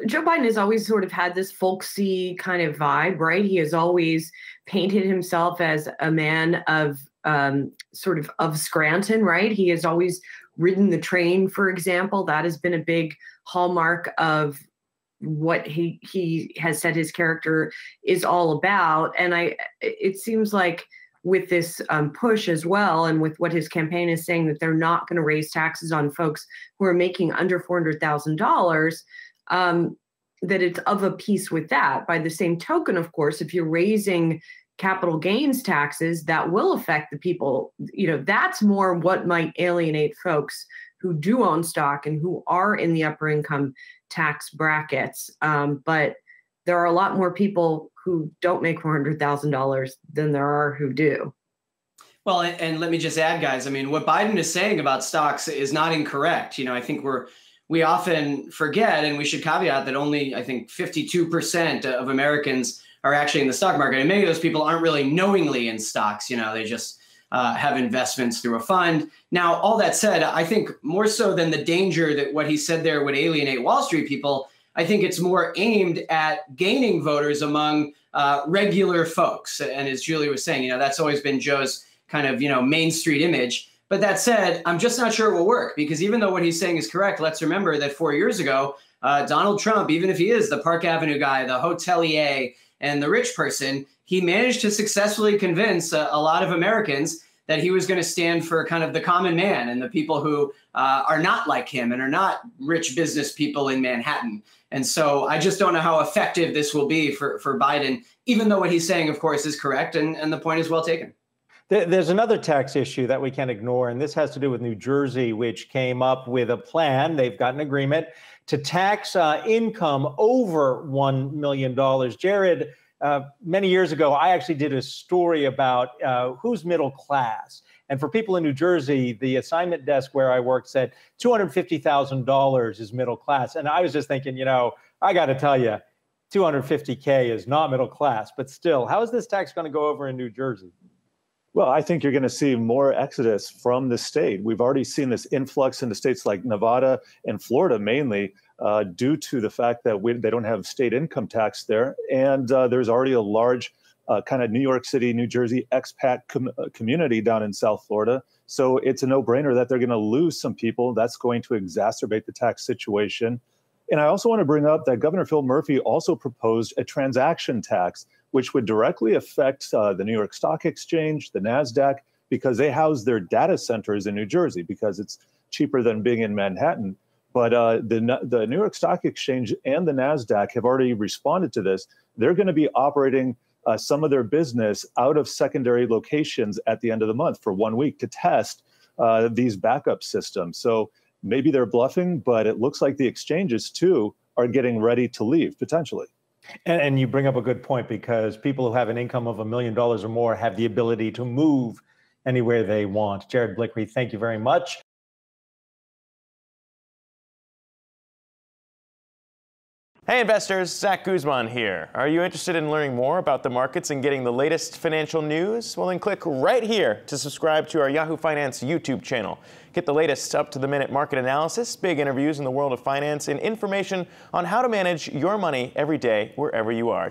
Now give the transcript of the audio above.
Joe Biden has always sort of had this folksy kind of vibe, right? He has always painted himself as a man of sort of Scranton, right? He has always ridden the train, for example. That has been a big hallmark of what he has said his character is all about. And it seems like with this push as well, and with what his campaign is saying, that they're not going to raise taxes on folks who are making under $400,000, that it's of a piece with that. By the same token, of course, if you're raising capital gains taxes, that will affect the people. That's more what might alienate folks who do own stock and who are in the upper income tax brackets. But there are a lot more people who don't make $400,000 than there are who do. Well, and let me just add, guys, I mean, what Biden is saying about stocks is not incorrect. I think we often forget, and we should caveat that only, I think, 52% of Americans are actually in the stock market. And many of those people aren't really knowingly in stocks. They just have investments through a fund. Now, all that said, I think more so than the danger that what he said there would alienate Wall Street people, I think it's more aimed at gaining voters among regular folks. And as Julie was saying, that's always been Joe's kind of, Main Street image. But that said, I'm just not sure it will work, because even though what he's saying is correct, let's remember that 4 years ago, Donald Trump, even if he is the Park Avenue guy, the hotelier, and the rich person, he managed to successfully convince a lot of Americans that he was going to stand for kind of the common man and the people who are not like him and are not rich business people in Manhattan. And so I just don't know how effective this will be for Biden, even though what he's saying, of course, is correct. And the point is well taken. There's another tax issue that we can't ignore, and this has to do with New Jersey, which came up with a plan. They've got an agreement to tax income over $1 million. Jared, many years ago, I actually did a story about who's middle class. And for people in New Jersey, the assignment desk where I worked said $250,000 is middle class. And I was just thinking, I got to tell you, $250K is not middle class. But still, how is this tax going to go over in New Jersey? Well, I think you're going to see more exodus from the state. We've already seen this influx into states like Nevada and Florida, mainly due to the fact that they don't have state income tax there. And there's already a large kind of New York City, New Jersey expat community down in South Florida. So it's a no-brainer that they're going to lose some people. That's going to exacerbate the tax situation. And I also want to bring up that Governor Phil Murphy also proposed a transaction tax, which would directly affect the New York Stock Exchange, the NASDAQ, because they house their data centers in New Jersey because it's cheaper than being in Manhattan. But the New York Stock Exchange and the NASDAQ have already responded to this. They're going to be operating some of their business out of secondary locations at the end of the month for 1 week to test these backup systems. So maybe they're bluffing, but it looks like the exchanges, too, are getting ready to leave, potentially. And you bring up a good point, because people who have an income of $1 million or more have the ability to move anywhere they want. Jared Blikre, thank you very much. Hey investors, Zach Guzman here. Are you interested in learning more about the markets and getting the latest financial news? Well, then click right here to subscribe to our Yahoo Finance YouTube channel. Get the latest up-to-the-minute market analysis, big interviews in the world of finance, and information on how to manage your money every day wherever you are.